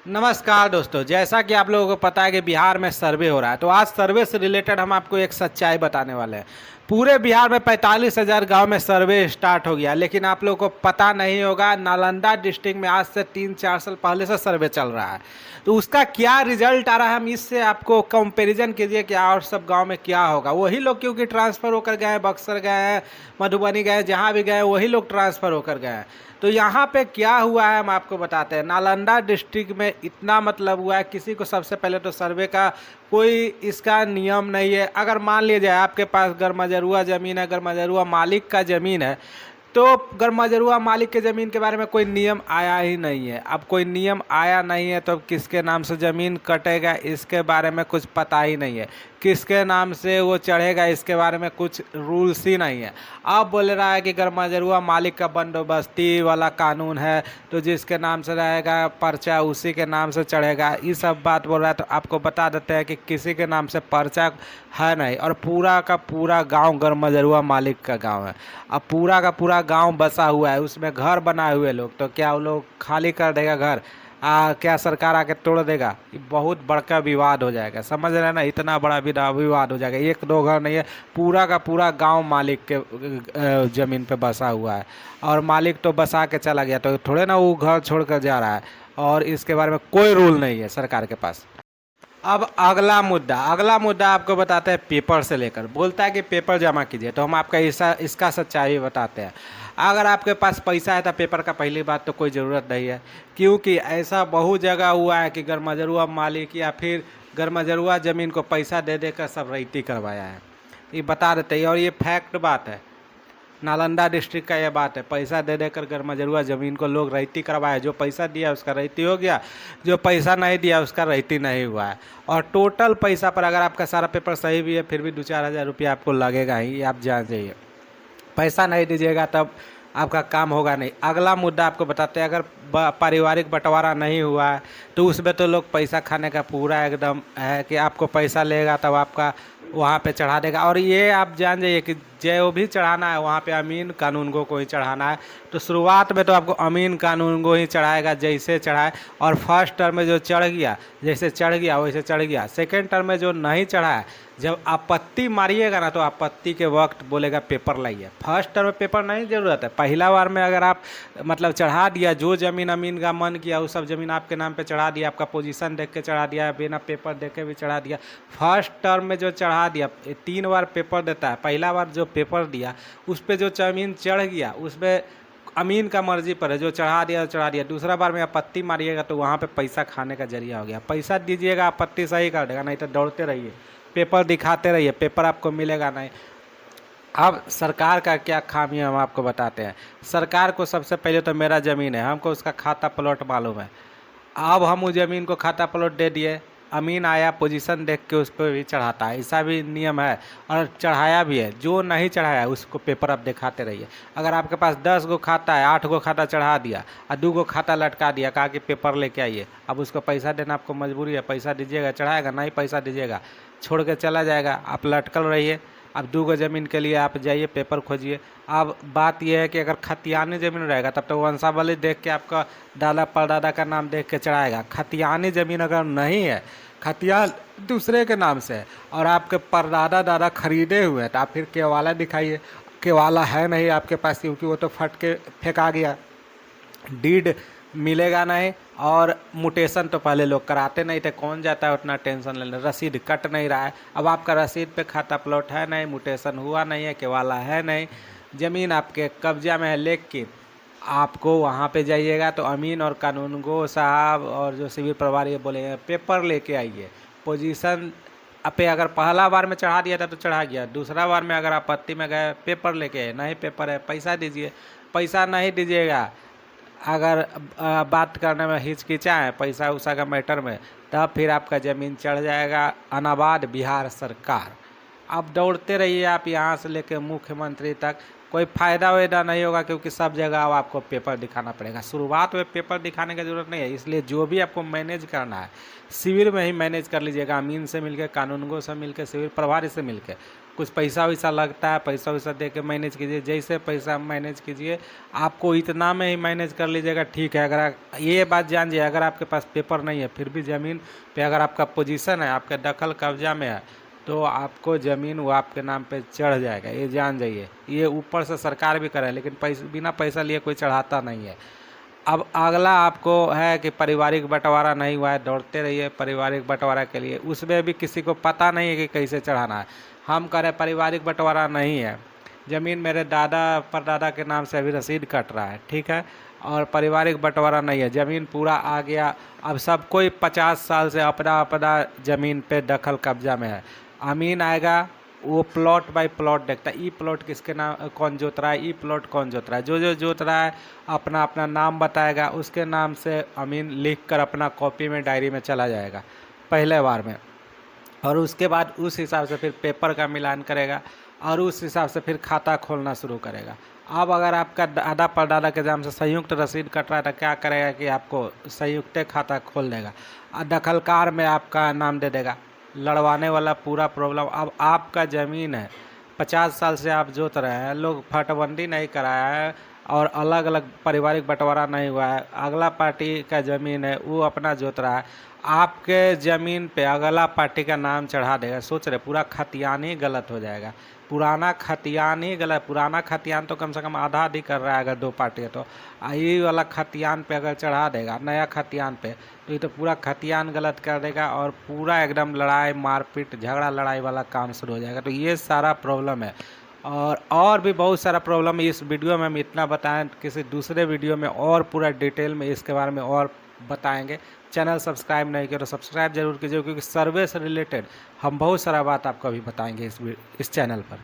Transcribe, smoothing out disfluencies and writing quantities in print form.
नमस्कार दोस्तों, जैसा कि आप लोगों को पता है कि बिहार में सर्वे हो रहा है, तो आज सर्वे से रिलेटेड हम आपको एक सच्चाई बताने वाले हैं। पूरे बिहार में 45,000 गांव में सर्वे स्टार्ट हो गया, लेकिन आप लोगों को पता नहीं होगा नालंदा डिस्ट्रिक्ट में आज से 3-4 साल पहले से सर्वे चल रहा है। तो उसका क्या रिजल्ट आ रहा है, हम इससे आपको कंपैरिजन कीजिए कि और सब गांव में क्या होगा। वही लोग क्योंकि ट्रांसफ़र होकर गए हैं, बक्सर गए हैं, मधुबनी गए हैं, जहाँ भी गए वही लोग ट्रांसफ़र होकर गए हैं। तो यहाँ पे क्या हुआ है हम आपको बताते हैं। नालंदा डिस्ट्रिक्ट में इतना मतलब हुआ है, किसी को सबसे पहले तो सर्वे का कोई इसका नियम नहीं है। अगर मान लिया जाए आपके पास गरमजरुआ ज़मीन है, गरमजरुआ मालिक का ज़मीन है, तो गरमजरुआ मालिक के ज़मीन के बारे में कोई नियम आया ही नहीं है। अब कोई नियम आया नहीं है तो किसके नाम से ज़मीन कटेगा इसके बारे में कुछ पता ही नहीं है, किसके नाम से वो चढ़ेगा इसके बारे में कुछ रूल्स ही नहीं है। अब बोल रहा है कि गरमजरुआ मालिक का बंदोबस्ती वाला कानून है, तो जिसके नाम से रहेगा पर्चा उसी के नाम से चढ़ेगा। ये सब बात बोल रहा है। तो आपको बता देते हैं कि किसी के नाम से पर्चा है नहीं, और पूरा का पूरा गांव गरमजरुआ मालिक का गांव है। अब पूरा का पूरा गांव बसा हुआ है, उसमें घर बनाए हुए लोग, तो क्या वो लोग खाली कर देगा घर? क्या सरकार आके तोड़ देगा? ये बहुत बड़का विवाद हो जाएगा, समझ रहे हैं ना। इतना बड़ा विवाद हो जाएगा, एक दो घर नहीं है, पूरा का पूरा गांव मालिक के ज़मीन पे बसा हुआ है। और मालिक तो बसा के चला गया, तो थोड़े ना वो घर छोड़ कर जा रहा है, और इसके बारे में कोई रूल नहीं है सरकार के पास। अब अगला मुद्दा आपको बताते हैं। पेपर से लेकर बोलता है कि पेपर जमा कीजिए, तो हम आपका इसका सच्चाई बताते हैं। अगर आपके पास पैसा है तो पेपर का पहली बात तो कोई ज़रूरत नहीं है, क्योंकि ऐसा बहुत जगह हुआ है कि गरमजरुआ मालिक या फिर गरमजरुआ ज़मीन को पैसा दे देकर सब रईती करवाया है। ये बता देते हैं, और ये फैक्ट बात है। नालंदा डिस्ट्रिक्ट का यह बात है, पैसा दे देकर गरमजरुआ ज़मीन को लोग रईती करवाए। जो पैसा दिया उसका रईती हो गया, जो पैसा नहीं दिया उसका रईती नहीं हुआ है। और टोटल पैसा पर अगर आपका सारा पेपर सही भी है फिर भी 2-4 हज़ार रुपया आपको लगेगा ही, आप जान जाइए। पैसा नहीं दीजिएगा तब आपका काम होगा नहीं। अगला मुद्दा आपको बताते हैं, अगर पारिवारिक बंटवारा नहीं हुआ है तो उसमें तो लोग पैसा खाने का पूरा एकदम है कि आपको पैसा लेगा तब आपका वहाँ पे चढ़ा देगा। और ये आप जान जाइए कि जो भी चढ़ाना है वहाँ पे अमीन कानून को ही चढ़ाना है। तो शुरुआत में तो आपको अमीन कानून को ही चढ़ाएगा, जैसे चढ़ाए। और फर्स्ट टर्म में जो चढ़ गया जैसे चढ़ गया वैसे चढ़ गया। सेकेंड टर्म में जो नहीं चढ़ा है, जब आपत्ति मारिएगा ना तो आपत्ति के वक्त बोलेगा पेपर लाइए। फर्स्ट टर्म में पेपर नहीं ज़रूरत है। पहला बार में अगर आप मतलब चढ़ा दिया, जो ज़मीन अमीन का मन किया वो सब ज़मीन आपके नाम पे चढ़ा दिया, आपका पोजीशन देख के चढ़ा दिया, बिना पेपर देख के भी चढ़ा दिया। फर्स्ट टर्म में जो चढ़ा दिया, 3 बार पेपर देता है। पहला बार जो पेपर दिया उस पर जो ज़मीन चढ़ गया उसमें अमीन का मर्जी पर है, जो चढ़ा दिया चढ़ा दिया। दूसरा बार में आपत्ति मारिएगा तो वहाँ पे पैसा खाने का जरिया हो गया। पैसा दीजिएगा, आपत्ति सही कर देगा, नहीं तो दौड़ते रहिए, पेपर दिखाते रहिए, पेपर आपको मिलेगा नहीं। अब सरकार का क्या खामी है हम आपको बताते हैं। सरकार को सबसे पहले तो मेरा ज़मीन है, हमको उसका खाता प्लॉट मालूम है। अब हम उस ज़मीन को खाता प्लॉट दे दिए, अमीन आया पोजीशन देख के उस पर भी चढ़ाता है, ऐसा भी नियम है। और चढ़ाया भी है, जो नहीं चढ़ाया उसको पेपर आप दिखाते रहिए। अगर आपके पास 10 गो खाता है, 8 गो खाता चढ़ा दिया और 2 गो खाता लटका दिया, कहा कि पेपर लेके आइए, अब उसको पैसा देना आपको मजबूरी है। पैसा दीजिएगा चढ़ाएगा, नहीं पैसा दीजिएगा छोड़ के चला जाएगा, आप लटकल रहिए। अब 2 गो ज़मीन के लिए आप जाइए पेपर खोजिए। अब बात यह है कि अगर खतियानी ज़मीन रहेगा तब तो वंशावली देख के आपका दादा परदादा का नाम देख के चढ़ाएगा। खतियानी ज़मीन अगर नहीं है, खतियान दूसरे के नाम से है और आपके परदादा दादा खरीदे हुए हैं, तो आप फिर केवाला दिखाइए। केवाला है नहीं आपके पास, क्योंकि वो तो फट के फेंका गया, डीड मिलेगा नहीं। और मुटेशन तो पहले लोग कराते नहीं थे, कौन जाता है उतना टेंशन लेने। रसीद कट नहीं रहा है, अब आपका रसीद पे खाता प्लॉट है नहीं, मुटेशन हुआ नहीं है, केवाला है नहीं, ज़मीन आपके कब्जा में है। लेकिन आपको वहाँ पे जाइएगा तो अमीन और कानूनगो साहब और जो सिविल प्रभारी बोलेंगे पेपर लेके आइए। पोजीशन पे अगर पहला बार में चढ़ा दिया था तो चढ़ा गया, दूसरा बार में अगर आपत्ति में गए पेपर लेके आए, नहीं पेपर है पैसा दीजिए। पैसा नहीं दीजिएगा, अगर बात करने में हिचकिचाएँ पैसा उसा का मैटर में, तब फिर आपका ज़मीन चढ़ जाएगा। अनाबाद बिहार सरकार। अब दौड़ते रहिए आप यहाँ से लेकर मुख्यमंत्री तक, कोई फ़ायदा वायदा नहीं होगा, क्योंकि सब जगह अब आपको पेपर दिखाना पड़ेगा। शुरुआत में पेपर दिखाने की ज़रूरत नहीं है, इसलिए जो भी आपको मैनेज करना है सिविल में ही मैनेज कर लीजिएगा। अमीन से मिलके, कानूनगो से मिलके, सिविल प्रभारी से मिलके। कुछ पैसा वैसा लगता है, पैसा वैसा दे के मैनेज कीजिए, जैसे पैसा मैनेज कीजिए। आपको इतना में ही मैनेज कर लीजिएगा, ठीक है। अगर ये बात जान जाइए, अगर आपके पास पेपर नहीं है फिर भी ज़मीन पे अगर आपका पोजीशन है, आपके दखल कब्जा में है, तो आपको ज़मीन वो आपके नाम पे चढ़ जाएगा, ये जान जाइए। ये ऊपर से सरकार भी करे, लेकिन बिना पैसा लिए कोई चढ़ाता नहीं है। अब अगला आपको है कि पारिवारिक बंटवारा नहीं हुआ है, दौड़ते रहिए पारिवारिक बंटवारा के लिए। उसमें भी किसी को पता नहीं है कि कैसे चढ़ाना है। हम करें पारिवारिक बंटवारा नहीं है, ज़मीन मेरे दादा परदादा के नाम से अभी रसीद कट रहा है, ठीक है, और पारिवारिक बंटवारा नहीं है, ज़मीन पूरा आ गया। अब सब कोई 50 साल से अपना अपना ज़मीन पे दखल कब्जा में है। अमीन आएगा, वो प्लॉट बाय प्लॉट देखता है, ई प्लॉट किसके नाम कौन जोत रहा है, ई प्लॉट कौन जोत रहा है। जो जोत रहा है अपना अपना नाम बताएगा, उसके नाम से अमीन लिख कर अपना कॉपी में डायरी में चला जाएगा पहले बार में, और उसके बाद उस हिसाब से फिर पेपर का मिलान करेगा और उस हिसाब से फिर खाता खोलना शुरू करेगा। अब अगर आपका दादा परदादा के नाम से संयुक्त रसीद कट रहा है तो क्या करेगा कि आपको संयुक्त खाता खोल देगा, दखलकार में आपका नाम दे देगा। लड़वाने वाला पूरा प्रॉब्लम। अब आपका ज़मीन है, 50 साल से आप जोत रहे हैं, लोग फटबंदी नहीं कराया है और अलग अलग पारिवारिक बंटवारा नहीं हुआ है, अगला पार्टी का ज़मीन है वो अपना जोत रहा है, आपके ज़मीन पे अगला पार्टी का नाम चढ़ा देगा। सोच रहे पूरा खतियान ही गलत हो जाएगा, पुराना खतियान ही गलत। पुराना खतियान तो कम से कम आधा आधी कर रहा है अगर 2 पार्टी है तो, यही वाला खतियान पे अगर चढ़ा देगा नया खतियान पे, तो ये तो पूरा खतियान गलत कर देगा और पूरा एकदम लड़ाई मारपीट झगड़ा लड़ाई वाला काम शुरू हो जाएगा। तो ये सारा प्रॉब्लम है, और भी बहुत सारा प्रॉब्लम है। इस वीडियो में हम इतना बताएं, किसी दूसरे वीडियो में और पूरा डिटेल में इसके बारे में और बताएंगे। चैनल सब्सक्राइब नहीं किया तो सब्सक्राइब जरूर कीजिए, क्योंकि सर्वे से रिलेटेड हम बहुत सारा बात आपको अभी बताएंगे इस चैनल पर।